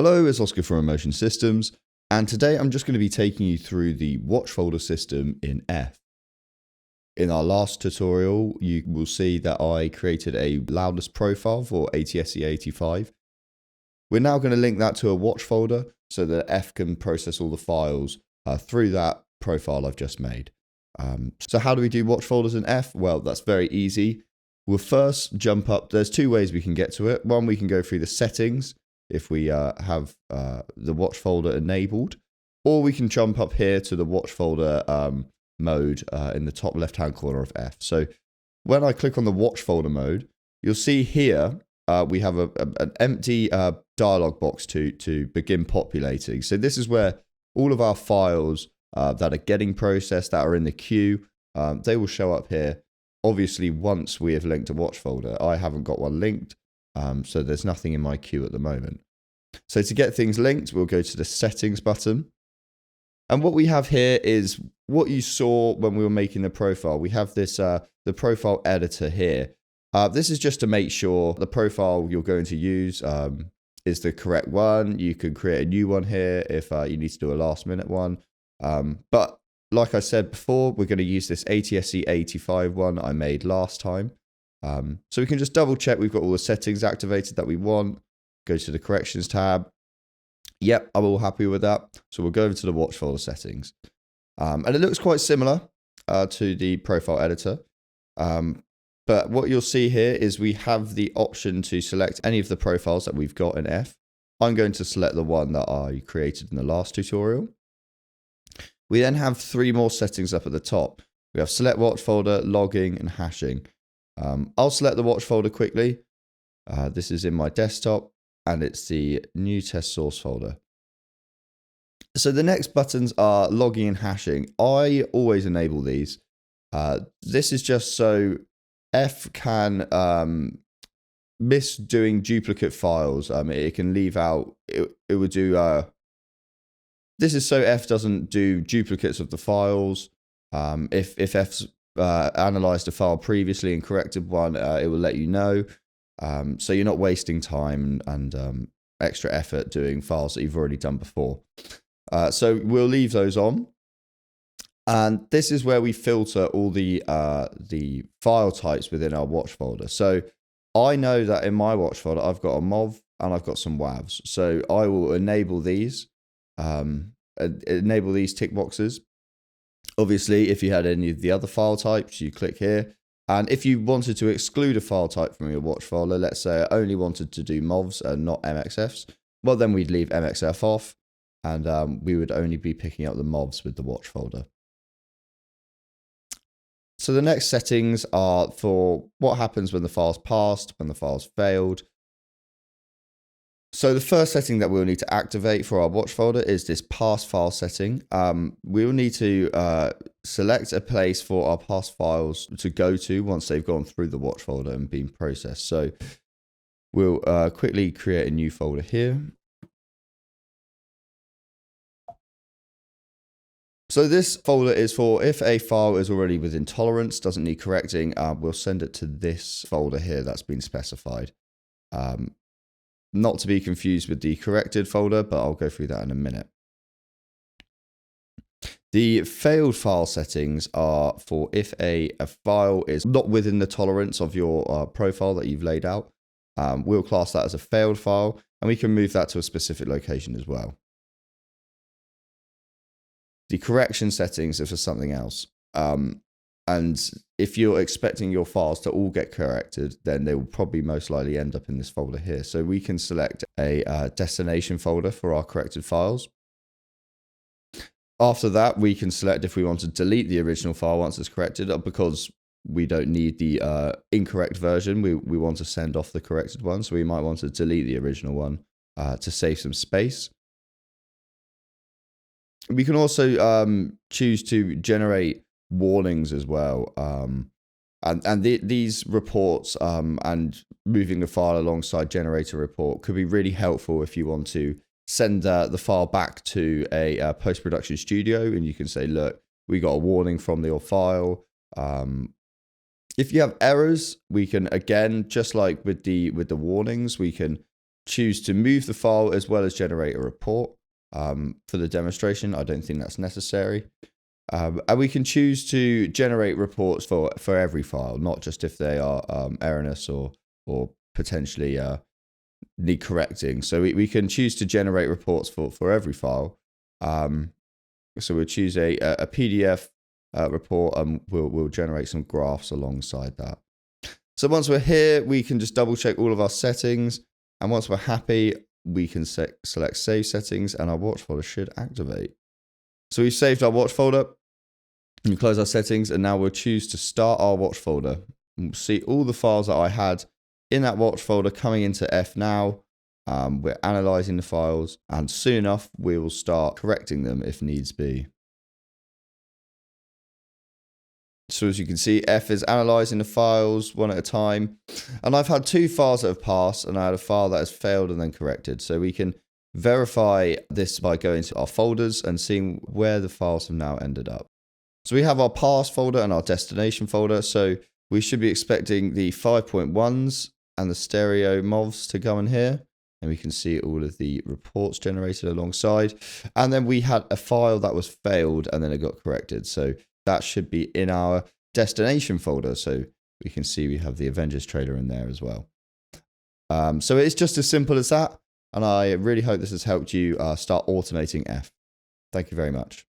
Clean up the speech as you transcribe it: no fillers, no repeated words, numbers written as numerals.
Hello, it's Oscar from Emotion Systems, and today I'm just going to be taking you through the watch folder system in F. In our last tutorial, you will see that I created a loudness profile for ATSC85. We're now going to link that to a watch folder so that F can process all the files through that profile I've just made. So how do we do watch folders in F? Well, that's very easy. We'll first jump up. There's two ways we can get to it. One, we can go through the settings if we have the watch folder enabled, or we can jump up here to the watch folder mode in the top left hand corner of F. So when I click on the watch folder mode, you'll see here we have an empty dialog box to begin populating. So this is where all of our files that are getting processed, that are in the queue, they will show up here. Obviously, once we have linked a watch folder, I haven't got one linked. So there's nothing in my queue at the moment. So to get things linked, we'll go to the settings button. And what we have here is what you saw when we were making the profile. We have this the profile editor here. This is just to make sure the profile you're going to use is the correct one. You can create a new one here if you need to do a last minute one. But like I said before, we're going to use this ATSC85 one I made last time. So we can just double check we've got all the settings activated that we want. Go to the corrections tab. Yep, I'm all happy with that. So we'll go over to the watch folder settings. And it looks quite similar to the profile editor. But what you'll see here is we have the option to select any of the profiles that we've got in F. I'm going to select the one that I created in the last tutorial. We then have three more settings up at the top. We have select watch folder, logging, and hashing. I'll select the watch folder quickly. This is in my desktop, and it's the new test source folder. So the next buttons are logging and hashing. I always enable these. This is just so F can miss doing duplicate files. It can leave out, it would do, this is so F doesn't do duplicates of the files. If F's analyzed a file previously and corrected one, it will let you know. So you're not wasting time and extra effort doing files that you've already done before. So we'll leave those on. And this is where we filter all the file types within our watch folder. So I know that in my watch folder, I've got a MOV and I've got some WAVs. So I will enable these tick boxes. Obviously, if you had any of the other file types, you click here. And if you wanted to exclude a file type from your watch folder, let's say I only wanted to do MOVs and not MXFs, well, then we'd leave MXF off, and we would only be picking up the MOVs with the watch folder. So the next settings are for what happens when the file's passed, when the file's failed. So the first setting that we'll need to activate for our watch folder is this pass file setting. We will need to select a place for our pass files to go to once they've gone through the watch folder and been processed. So we'll quickly create a new folder here. So this folder is for if a file is already within tolerance, doesn't need correcting, we'll send it to this folder here that's been specified. Not to be confused with the corrected folder, but I'll go through that in a minute. The failed file settings are for if a file is not within the tolerance of your profile that you've laid out. We'll class that as a failed file, and we can move that to a specific location as well. The correction settings are for something else. And if you're expecting your files to all get corrected, then they will probably most likely end up in this folder here. So we can select a destination folder for our corrected files. After that, we can select if we want to delete the original file once it's corrected, because we don't need the incorrect version. We want to send off the corrected one. So we might want to delete the original one to save some space. We can also choose to generate warnings as well, and these reports and moving the file alongside generator report could be really helpful if you want to send the file back to a post-production studio, and you can say, look, we got a warning from your file. If you have errors, we can, again, just like with the warnings, we can choose to move the file as well as generate a report. For the demonstration, I don't think that's necessary. And we can choose to generate reports for every file, not just if they are erroneous or potentially need correcting. So we can choose to generate reports for every file. So we'll choose a PDF report, and we'll generate some graphs alongside that. So once we're here, we can just double check all of our settings. And once we're happy, we can select Save Settings, and our watch folder should activate. So we've saved our watch folder. And we close our settings, and now we'll choose to start our watch folder. And we'll see all the files that I had in that watch folder coming into F now. We're analyzing the files, and soon enough, we will start correcting them if needs be. So as you can see, F is analyzing the files one at a time. And I've had 2 files that have passed, and I had a file that has failed and then corrected. So we can verify this by going to our folders and seeing where the files have now ended up. So we have our pass folder and our destination folder. So we should be expecting the 5.1s and the stereo MOVs to go in here. And we can see all of the reports generated alongside. And then we had a file that was failed and then it got corrected. So that should be in our destination folder. So we can see we have the Avengers trailer in there as well. So it's just as simple as that. And I really hope this has helped you start automating F. Thank you very much.